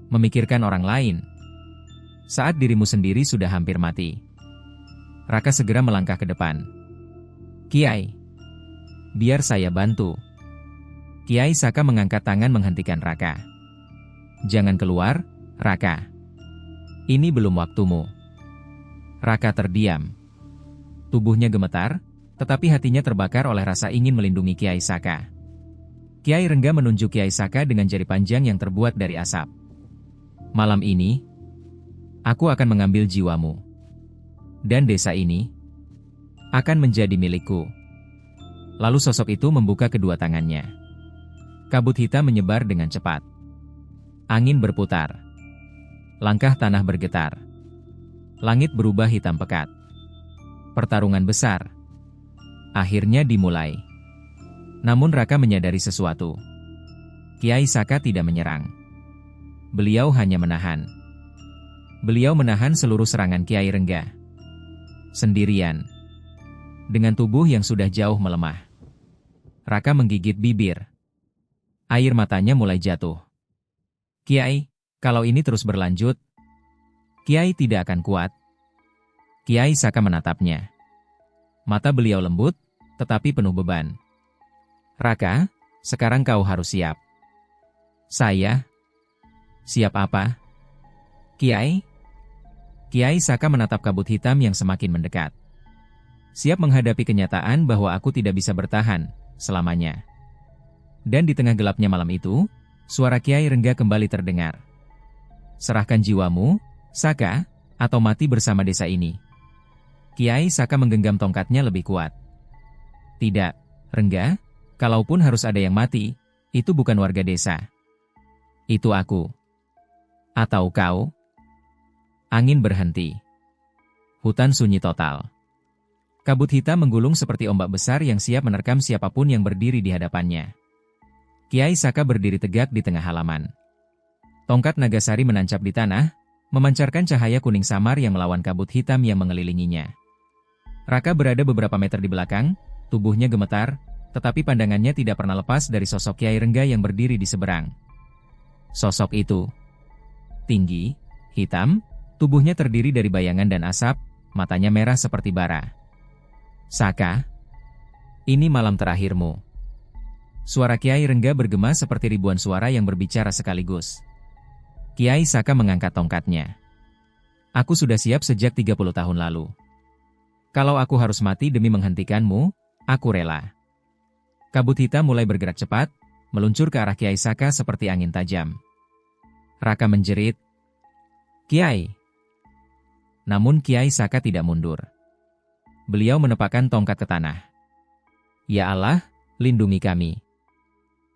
Memikirkan orang lain. Saat dirimu sendiri sudah hampir mati. Raka segera melangkah ke depan. Kiai. Biar saya bantu. Kiai Saka mengangkat tangan menghentikan Raka. Jangan keluar, Raka. Ini belum waktumu. Raka terdiam. Tubuhnya gemetar, tetapi hatinya terbakar oleh rasa ingin melindungi Kiai Saka. Kiai Rengga menunjuk Kiai Saka dengan jari panjang yang terbuat dari asap. Malam ini, aku akan mengambil jiwamu. Dan desa ini akan menjadi milikku. Lalu sosok itu membuka kedua tangannya. Kabut hitam menyebar dengan cepat. Angin berputar. Langkah tanah bergetar. Langit berubah hitam pekat. Pertarungan besar akhirnya dimulai. Namun Raka menyadari sesuatu. Kiai Saka tidak menyerang. Beliau hanya menahan. Beliau menahan seluruh serangan Kiai Rengga. Sendirian. Dengan tubuh yang sudah jauh melemah. Raka menggigit bibir. Air matanya mulai jatuh. Kiai, kalau ini terus berlanjut, Kiai tidak akan kuat. Kiai Saka menatapnya. Mata beliau lembut, tetapi penuh beban. Raka, sekarang kau harus siap. Saya? Siap apa? Kiai? Kiai Saka menatap kabut hitam yang semakin mendekat. Siap menghadapi kenyataan bahwa aku tidak bisa bertahan selamanya. Dan di tengah gelapnya malam itu, suara Kiai Rengga kembali terdengar. Serahkan jiwamu, Saka, atau mati bersama desa ini. Kiai Saka menggenggam tongkatnya lebih kuat. Tidak, Rengga, kalaupun harus ada yang mati, itu bukan warga desa. Itu aku. Atau kau. Angin berhenti. Hutan sunyi total. Kabut hitam menggulung seperti ombak besar yang siap menerkam siapapun yang berdiri di hadapannya. Kiai Saka berdiri tegak di tengah halaman. Tongkat Nagasari menancap di tanah, memancarkan cahaya kuning samar yang melawan kabut hitam yang mengelilinginya. Raka berada beberapa meter di belakang, tubuhnya gemetar, tetapi pandangannya tidak pernah lepas dari sosok Kiai Rengga yang berdiri di seberang. Sosok itu tinggi, hitam, tubuhnya terdiri dari bayangan dan asap, matanya merah seperti bara. "Saka, ini malam terakhirmu." Suara Kiai Rengga bergema seperti ribuan suara yang berbicara sekaligus. Kiai Saka mengangkat tongkatnya. "Aku sudah siap sejak 30 tahun lalu. Kalau aku harus mati demi menghentikanmu, aku rela." Kabut hitam mulai bergerak cepat, meluncur ke arah Kiai Saka seperti angin tajam. Raka menjerit, "Kiai!" Namun Kiai Saka tidak mundur. Beliau menepakkan tongkat ke tanah. "Ya Allah, lindungi kami."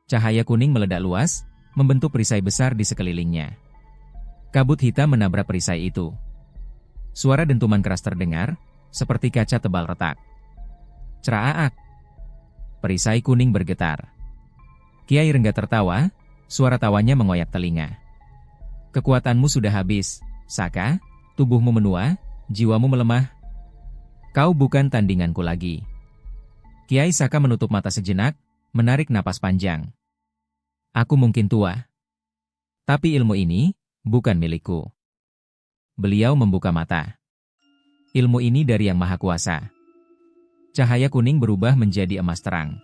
Cahaya kuning meledak luas, membentuk perisai besar di sekelilingnya. Kabut hitam menabrak perisai itu. Suara dentuman keras terdengar, seperti kaca tebal retak. Ceraak! Perisai kuning bergetar. Kiai Rengga tertawa, suara tawanya mengoyak telinga. "Kekuatanmu sudah habis, Saka, tubuhmu menua, jiwamu melemah. Kau bukan tandinganku lagi." Kiai Saka menutup mata sejenak, menarik napas panjang. "Aku mungkin tua, tapi ilmu ini bukan milikku." Beliau membuka mata. "Ilmu ini dari Yang Maha Kuasa." Cahaya kuning berubah menjadi emas terang.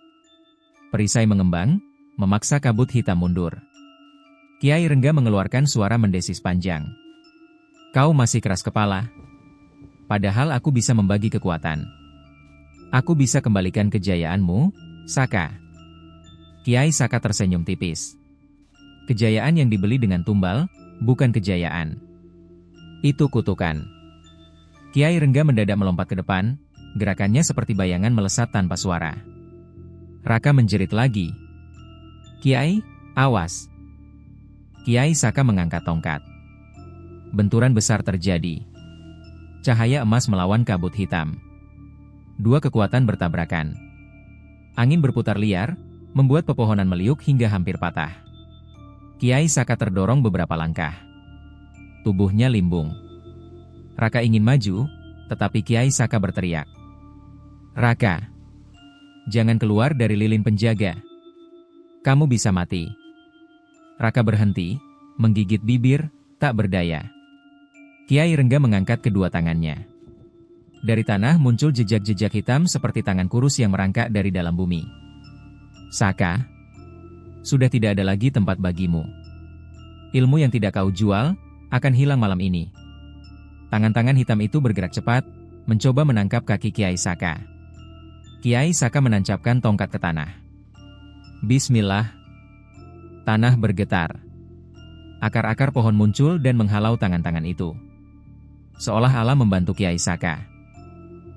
Perisai mengembang, memaksa kabut hitam mundur. Kiai Rengga mengeluarkan suara mendesis panjang. "Kau masih keras kepala. Padahal aku bisa membagi kekuatan. Aku bisa kembalikan kejayaanmu, Saka." Kiai Saka tersenyum tipis. Kejayaan yang dibeli dengan tumbal, bukan kejayaan. Itu kutukan. Kiai Rengga mendadak melompat ke depan, gerakannya seperti bayangan melesat tanpa suara. Raka menjerit lagi. "Kiai, awas!" Kiai Saka mengangkat tongkat. Benturan besar terjadi. Cahaya emas melawan kabut hitam. Dua kekuatan bertabrakan. Angin berputar liar, membuat pepohonan meliuk hingga hampir patah. Kiai Saka terdorong beberapa langkah. Tubuhnya limbung. Raka ingin maju, tetapi Kiai Saka berteriak, "Raka, jangan keluar dari lilin penjaga. Kamu bisa mati." Raka berhenti, menggigit bibir, tak berdaya. Kiai Rengga mengangkat kedua tangannya. Dari tanah muncul jejak-jejak hitam seperti tangan kurus yang merangkak dari dalam bumi. "Saka, sudah tidak ada lagi tempat bagimu. Ilmu yang tidak kau jual, akan hilang malam ini." Tangan-tangan hitam itu bergerak cepat, mencoba menangkap kaki Kiai Saka. Kiai Saka menancapkan tongkat ke tanah. Bismillah. Tanah bergetar. Akar-akar pohon muncul dan menghalau tangan-tangan itu. Seolah alam membantu Kiai Saka.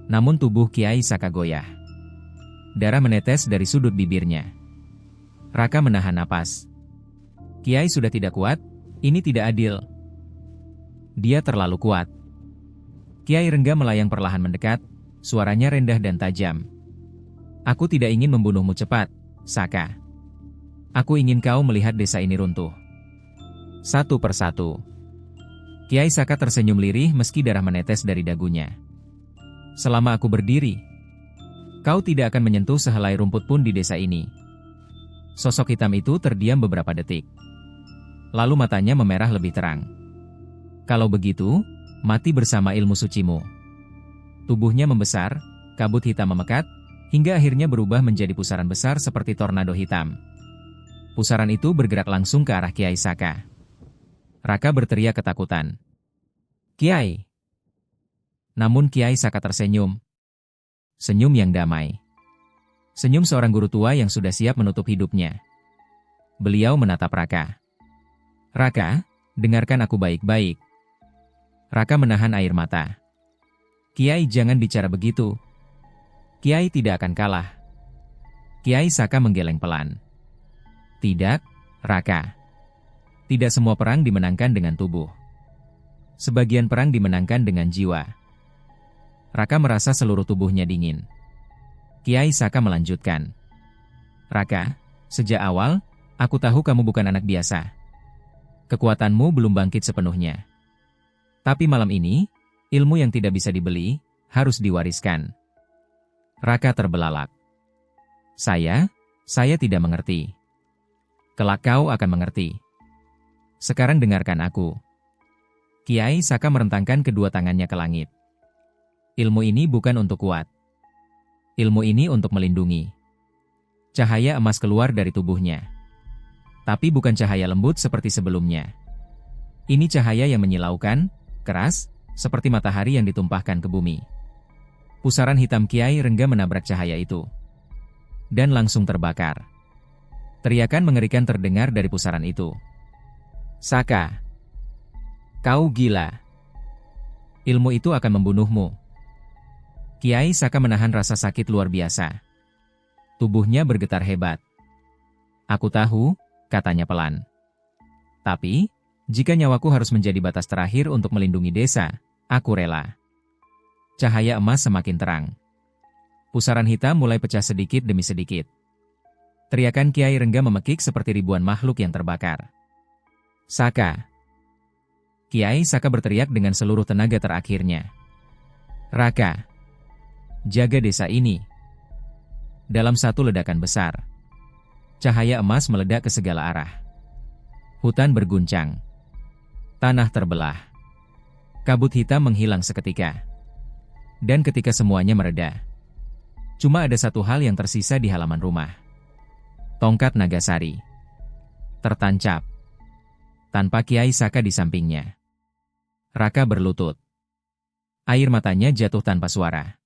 Namun tubuh Kiai Saka goyah. Darah menetes dari sudut bibirnya. Raka menahan napas. Kiai sudah tidak kuat, ini tidak adil. Dia terlalu kuat. Kiai Rengga melayang perlahan mendekat, suaranya rendah dan tajam. "Aku tidak ingin membunuhmu cepat, Saka. Aku ingin kau melihat desa ini runtuh. Satu persatu." Kiai Saka tersenyum lirih meski darah menetes dari dagunya. "Selama aku berdiri, kau tidak akan menyentuh sehelai rumput pun di desa ini." Sosok hitam itu terdiam beberapa detik. Lalu matanya memerah lebih terang. "Kalau begitu, mati bersama ilmu sucimu." Tubuhnya membesar, kabut hitam memekat, hingga akhirnya berubah menjadi pusaran besar seperti tornado hitam. Pusaran itu bergerak langsung ke arah Kiai Saka. Raka berteriak ketakutan. "Kiai!" Namun Kiai Saka tersenyum. Senyum yang damai. Senyum seorang guru tua yang sudah siap menutup hidupnya. Beliau menatap Raka. "Raka, dengarkan aku baik-baik." Raka menahan air mata. "Kiai, jangan bicara begitu. Kiai tidak akan kalah." Kiai Saka menggeleng pelan. "Tidak, Raka. Tidak semua perang dimenangkan dengan tubuh. Sebagian perang dimenangkan dengan jiwa." Raka merasa seluruh tubuhnya dingin. Kiai Saka melanjutkan. Raka, sejak awal, aku tahu kamu bukan anak biasa. Kekuatanmu belum bangkit sepenuhnya. Tapi malam ini, ilmu yang tidak bisa dibeli, harus diwariskan. Raka terbelalak. Saya tidak mengerti. Kelak kau akan mengerti. Sekarang dengarkan aku. Kiai Saka merentangkan kedua tangannya ke langit. Ilmu ini bukan untuk kuat. Ilmu ini untuk melindungi. Cahaya emas keluar dari tubuhnya. Tapi bukan cahaya lembut seperti sebelumnya. Ini cahaya yang menyilaukan, keras, seperti matahari yang ditumpahkan ke bumi. Pusaran hitam Kiai Rengga menabrak cahaya itu. Dan langsung terbakar. Teriakan mengerikan terdengar dari pusaran itu. Saka, kau gila. Ilmu itu akan membunuhmu. Kiai Saka menahan rasa sakit luar biasa. Tubuhnya bergetar hebat. Aku tahu, katanya pelan. Tapi, jika nyawaku harus menjadi batas terakhir untuk melindungi desa, aku rela. Cahaya emas semakin terang. Pusaran hitam mulai pecah sedikit demi sedikit. Teriakan Kiai Rengga memekik seperti ribuan makhluk yang terbakar. Saka. Kiai Saka berteriak dengan seluruh tenaga terakhirnya. Raka, jaga desa ini. Dalam satu ledakan besar, cahaya emas meledak ke segala arah. Hutan berguncang. Tanah terbelah. Kabut hitam menghilang seketika. Dan ketika semuanya mereda, cuma ada satu hal yang tersisa di halaman rumah. Tongkat Nagasari. Tertancap. Tanpa Kiai Saka di sampingnya. Raka berlutut. Air matanya jatuh tanpa suara.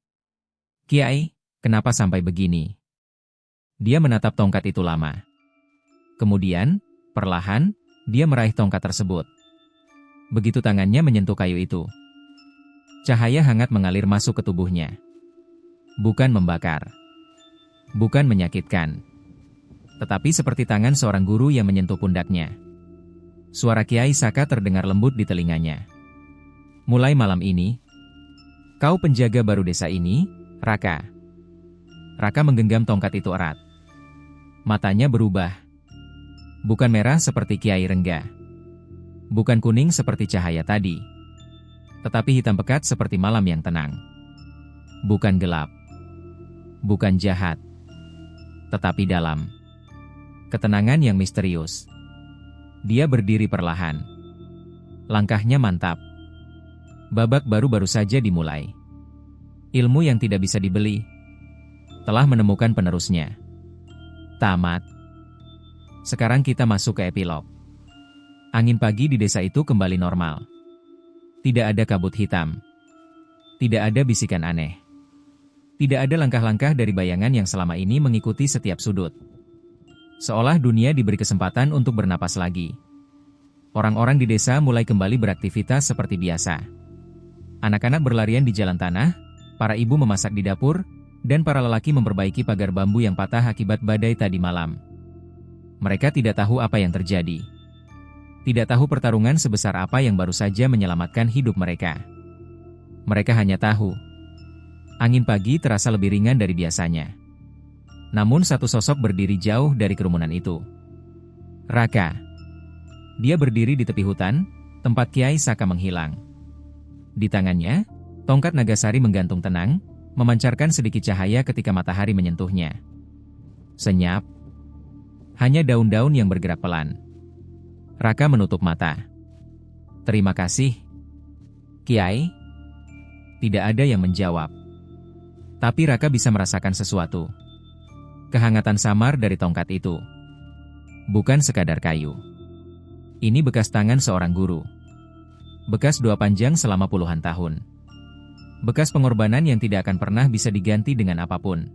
Kiai, kenapa sampai begini? Dia menatap tongkat itu lama. Kemudian, perlahan, dia meraih tongkat tersebut. Begitu tangannya menyentuh kayu itu, cahaya hangat mengalir masuk ke tubuhnya. Bukan membakar. Bukan menyakitkan. Tetapi seperti tangan seorang guru yang menyentuh pundaknya. Suara Kiai Saka terdengar lembut di telinganya. Mulai malam ini, kau penjaga baru desa ini, Raka. Raka menggenggam tongkat itu erat. Matanya berubah. Bukan merah seperti Kiai Rengga. Bukan kuning seperti cahaya tadi. Tetapi hitam pekat seperti malam yang tenang. Bukan gelap. Bukan jahat. Tetapi dalam. Ketenangan yang misterius. Dia berdiri perlahan. Langkahnya mantap. Babak baru saja dimulai. Ilmu yang tidak bisa dibeli telah menemukan penerusnya. Tamat. Sekarang kita masuk ke epilog. Angin pagi di desa itu kembali normal. Tidak ada kabut hitam. Tidak ada bisikan aneh. Tidak ada langkah-langkah dari bayangan yang selama ini mengikuti setiap sudut. Seolah dunia diberi kesempatan untuk bernapas lagi. Orang-orang di desa mulai kembali beraktivitas seperti biasa. Anak-anak berlarian di jalan tanah, para ibu memasak di dapur, dan para lelaki memperbaiki pagar bambu yang patah akibat badai tadi malam. Mereka tidak tahu apa yang terjadi. Tidak tahu pertarungan sebesar apa yang baru saja menyelamatkan hidup mereka. Mereka hanya tahu, angin pagi terasa lebih ringan dari biasanya. Namun satu sosok berdiri jauh dari kerumunan itu. Raka. Dia berdiri di tepi hutan, tempat Kiai Saka menghilang. Di tangannya, tongkat Nagasari menggantung tenang, memancarkan sedikit cahaya ketika matahari menyentuhnya. Senyap. Hanya daun-daun yang bergerak pelan. Raka menutup mata. Terima kasih, Kiai. Tidak ada yang menjawab. Tapi Raka bisa merasakan sesuatu. Kehangatan samar dari tongkat itu. Bukan sekadar kayu. Ini bekas tangan seorang guru. Bekas doa panjang selama puluhan tahun. Bekas pengorbanan yang tidak akan pernah bisa diganti dengan apapun.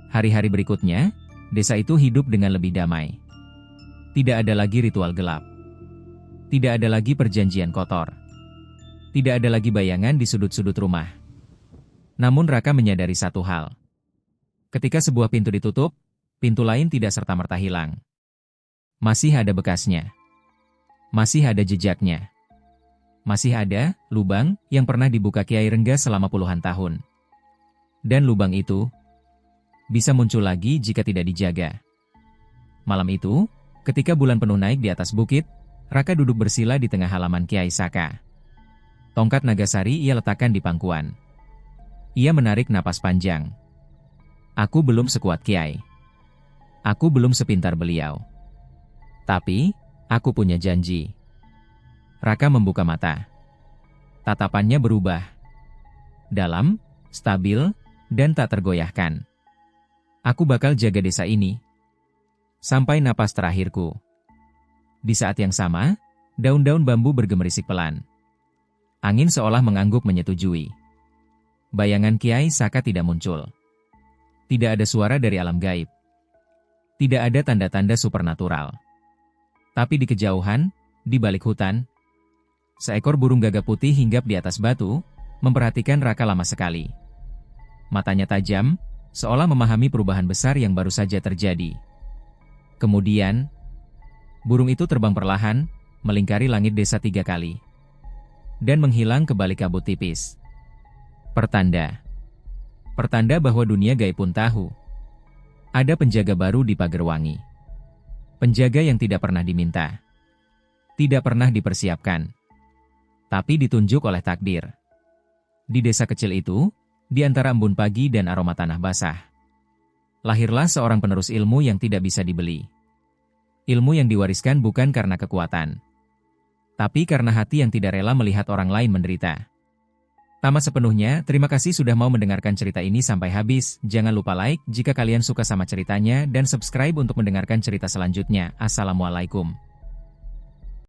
Hari-hari berikutnya, desa itu hidup dengan lebih damai. Tidak ada lagi ritual gelap. Tidak ada lagi perjanjian kotor. Tidak ada lagi bayangan di sudut-sudut rumah. Namun Raka menyadari satu hal. Ketika sebuah pintu ditutup, pintu lain tidak serta-merta hilang. Masih ada bekasnya. Masih ada jejaknya. Masih ada lubang yang pernah dibuka Kiai Renggas selama puluhan tahun. Dan lubang itu bisa muncul lagi jika tidak dijaga. Malam itu, ketika bulan penuh naik di atas bukit, Raka duduk bersila di tengah halaman Kiai Saka. Tongkat Nagasari ia letakkan di pangkuan. Ia menarik napas panjang. Aku belum sekuat Kiai. Aku belum sepintar beliau. Tapi, aku punya janji. Raka membuka mata. Tatapannya berubah. Dalam, stabil, dan tak tergoyahkan. Aku bakal jaga desa ini. Sampai napas terakhirku. Di saat yang sama, daun-daun bambu bergemerisik pelan. Angin seolah mengangguk menyetujui. Bayangan Kiai Saka tidak muncul. Tidak ada suara dari alam gaib. Tidak ada tanda-tanda supernatural. Tapi di kejauhan, di balik hutan, seekor burung gagak putih hinggap di atas batu, memperhatikan Raka lama sekali. Matanya tajam, seolah memahami perubahan besar yang baru saja terjadi. Kemudian, burung itu terbang perlahan, melingkari langit desa 3 kali. Dan menghilang ke balik kabut tipis. Pertanda. Pertanda bahwa dunia gaib pun tahu. Ada penjaga baru di Pagerwangi. Penjaga yang tidak pernah diminta. Tidak pernah dipersiapkan. Tapi ditunjuk oleh takdir. Di desa kecil itu, di antara embun pagi dan aroma tanah basah, lahirlah seorang penerus ilmu yang tidak bisa dibeli. Ilmu yang diwariskan bukan karena kekuatan, tapi karena hati yang tidak rela melihat orang lain menderita. Tamat sepenuhnya, terima kasih sudah mau mendengarkan cerita ini sampai habis. Jangan lupa like jika kalian suka sama ceritanya dan subscribe untuk mendengarkan cerita selanjutnya. Assalamualaikum.